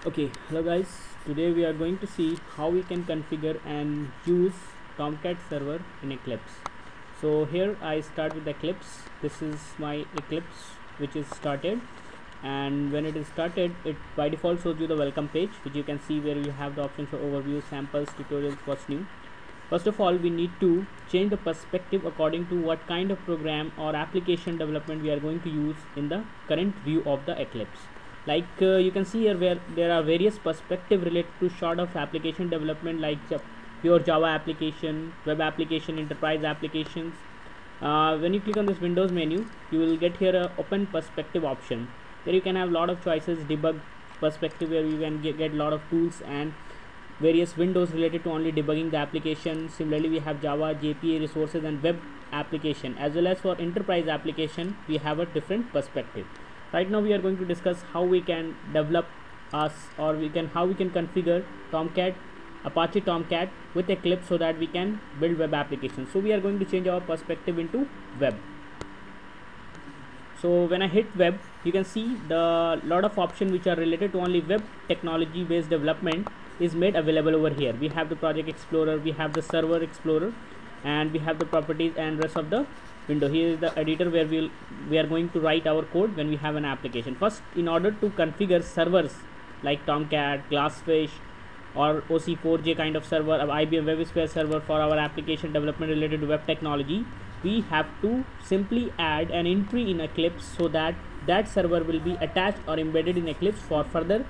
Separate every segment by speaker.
Speaker 1: Okay, hello guys. Today we are going to see how we can configure and use Tomcat server in Eclipse. So here I start with Eclipse. This is my Eclipse which is started, and when it is started it by default shows you the welcome page, which you can see where you have the options for overview, samples, tutorials, what's new. First of all, we need to change the perspective according to what kind of program or application development we are going to use in the current view of the Eclipse. Like you can see here where there are various perspective related to sort of application development, like pure Java application, web application, enterprise applications. When you click on this Windows menu, you will get here a open perspective option. There you can have a lot of choices, debug perspective, where you can get a lot of tools and various windows related to only debugging the application. Similarly, we have Java, JPA resources and web application, as well as for enterprise application we have a different perspective. Right now we are going to discuss how we can develop how we can configure Apache Tomcat with Eclipse so that we can build web applications. So we are going to change our perspective into web. So when I hit web, you can see the lot of options which are related to only web technology based development is made available over here. We have the project explorer, we have the server explorer, and we have the properties and rest of the window. Here is the editor where we are going to write our code when we have an application. First, in order to configure servers like Tomcat, Glassfish or OC4J kind of server, IBM WebSphere server for our application development related to web technology, we have to simply add an entry in Eclipse so that that server will be attached or embedded in Eclipse for further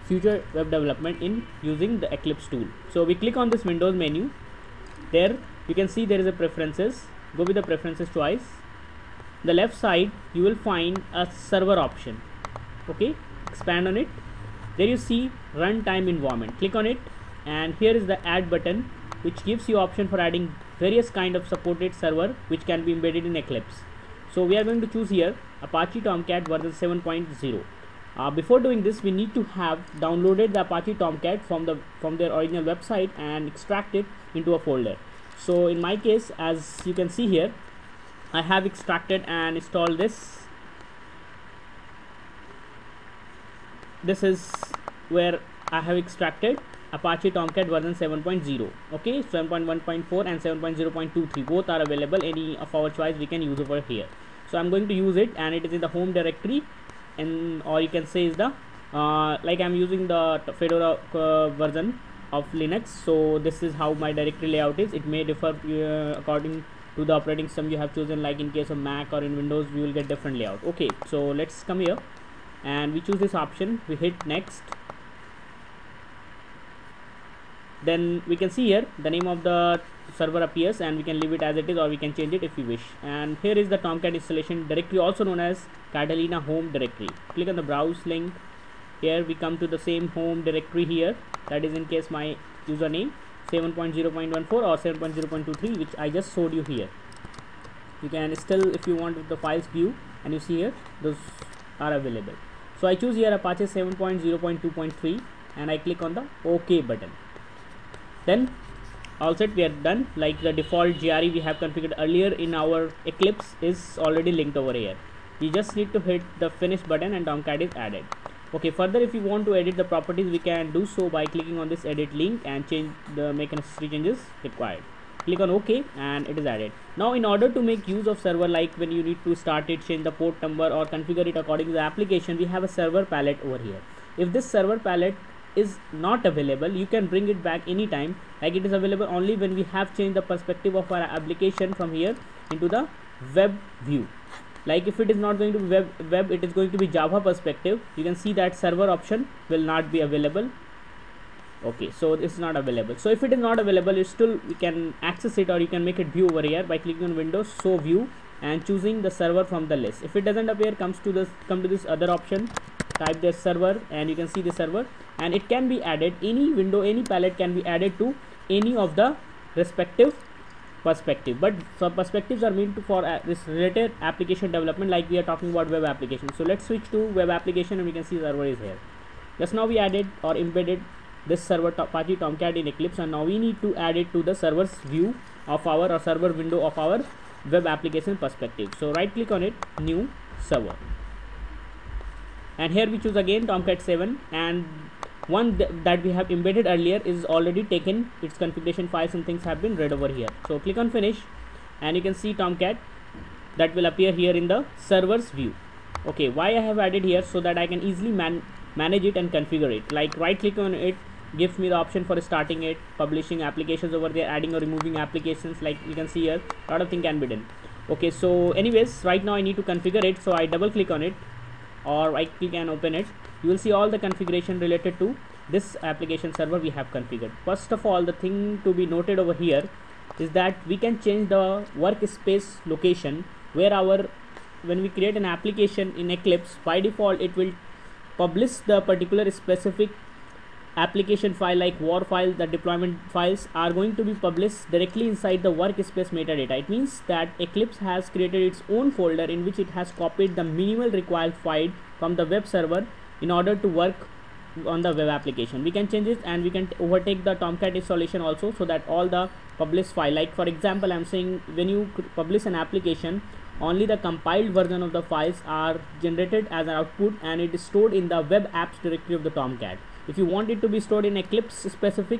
Speaker 1: future web development in using the Eclipse tool. So we click on this Windows menu. There you can see there is a preferences. Go with the preferences choice. The left side you will find a server option. Okay, expand on it. There you see runtime environment. Click on it, and here is the add button, which gives you option for adding various kind of supported server which can be embedded in Eclipse. So we are going to choose here Apache Tomcat version 7.0. Before doing this, we need to have downloaded the Apache Tomcat from their original website and extract it into a folder. So in my case, as you can see here, I have extracted and installed this. This is where I have extracted Apache Tomcat version 7.0. okay, 7.1.4 and 7.0.23 both are available. Any of our choice we can use over here. So I'm going to use it, and it is in the home directory, and or you can say is the like I'm using the Fedora version of Linux. So this is how my directory layout is. It may differ according to the operating system you have chosen. Like in case of Mac or in Windows, we will get different layout. Okay, so let's come here and we choose this option. We hit next. Then we can see here the name of the server appears, and we can leave it as it is or we can change it if we wish. And here is the Tomcat installation directory, also known as Catalina home directory. Click on the browse link. Here we come to the same home directory here, that is in case my username 7.0.14 or 7.0.23, which I just showed you here. You can still, if you want the files view, and you see here those are available. So I choose here Apache 7.0.2.3 and I click on the OK button. Then all set, we are done. Like the default GRE we have configured earlier in our Eclipse is already linked over here. You just need to hit the finish button and Tomcat is added. Okay, further if you want to edit the properties, we can do so by clicking on this edit link and make necessary changes required. Click on OK and it is added. Now in order to make use of server, like when you need to start it, change the port number or configure it according to the application, we have a server palette over here. If this server palette is not available, you can bring it back anytime. Like it is available only when we have changed the perspective of our application from here into the web view. Like if it is not going to be web, it is going to be Java perspective. You can see that server option will not be available. Okay, so this is not available. So if it is not available, you can access it, or you can make it view over here by clicking on Windows, show view, and choosing the server from the list. If it doesn't appear, come to this other option, type the server, and you can see the server, and it can be added. Any window, any palette can be added to any of the respective perspective, but some perspectives are meant for this related application development, like we are talking about web application. So let's switch to web application, and we can see server is here. Just now we added or embedded this server Apache Tomcat in Eclipse, and now we need to add it to the server's view of our or server window of our web application perspective. So right click on it, new server, and here we choose again Tomcat 7, and one that we have embedded earlier is already taken, its configuration files and things have been read over here. So click on finish, and you can see Tomcat that will appear here in the server's view. Okay, why I have added here? So that I can easily manage it and configure it. Like right click on it, gives me the option for starting it, publishing applications over there, adding or removing applications. Like you can see here, a lot of things can be done. Okay, so anyways, right now I need to configure it, so I double click on it or right click and open it. You will see all the configuration related to this application server we have configured. First of all, the thing to be noted over here is that we can change the workspace location where when we create an application in Eclipse, by default it will publish the particular specific application file, like war file. The deployment files are going to be published directly inside the workspace metadata. It means that Eclipse has created its own folder in which it has copied the minimal required file from the web server in order to work on the web application. We can change it, and we can overtake the Tomcat installation also, so that all the published file, like for example I'm saying, when you publish an application, only the compiled version of the files are generated as an output, and it is stored in the web apps directory of the Tomcat. If you want it to be stored in Eclipse specific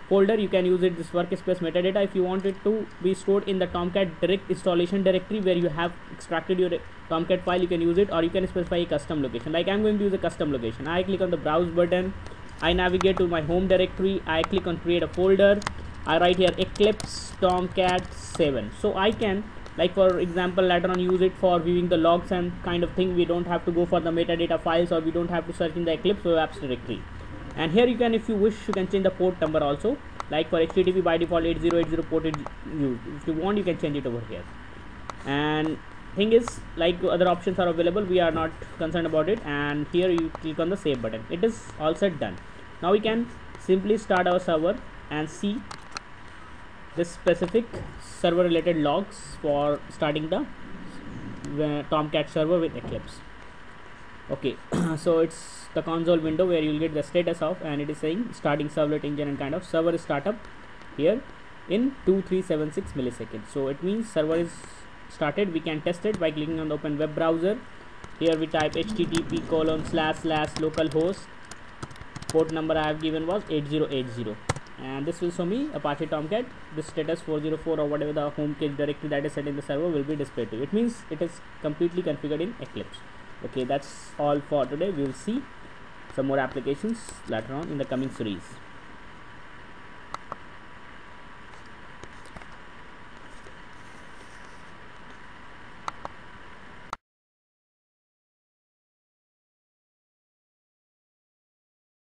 Speaker 1: folder, you can use it, this workspace metadata. If you want it to be stored in the Tomcat direct installation directory where you have extracted your Tomcat file, you can use it, or you can specify a custom location. Like I'm going to use a custom location. I click on the browse button, I navigate to my home directory, I click on create a folder, I write here Eclipse Tomcat 7. So I can, like for example, later on use it for viewing the logs and kind of thing. We don't have to go for the metadata files, or we don't have to search in the Eclipse web apps directory. And here you can, if you wish, you can change the port number also. Like for HTTP, by default 8080 port is used. If you want, you can change it over here. And thing is, like other options are available, we are not concerned about it. And here you click on the save button. It is all set, done. Now we can simply start our server and see this specific server related logs for starting the Tomcat server with Eclipse. Okay, so it's the console window where you'll get the status of, and it is saying starting servlet engine and kind of server startup here in 2376 milliseconds. So it means server is started. We can test it by clicking on the open web browser. Here we type http://localhost, port number I have given was 8080, and this will show me Apache Tomcat. This status 404 or whatever the home page directory that is set in the server will be displayed to you. It means it is completely configured in Eclipse. Okay, that's all for today. We will see some more applications later on in the coming series.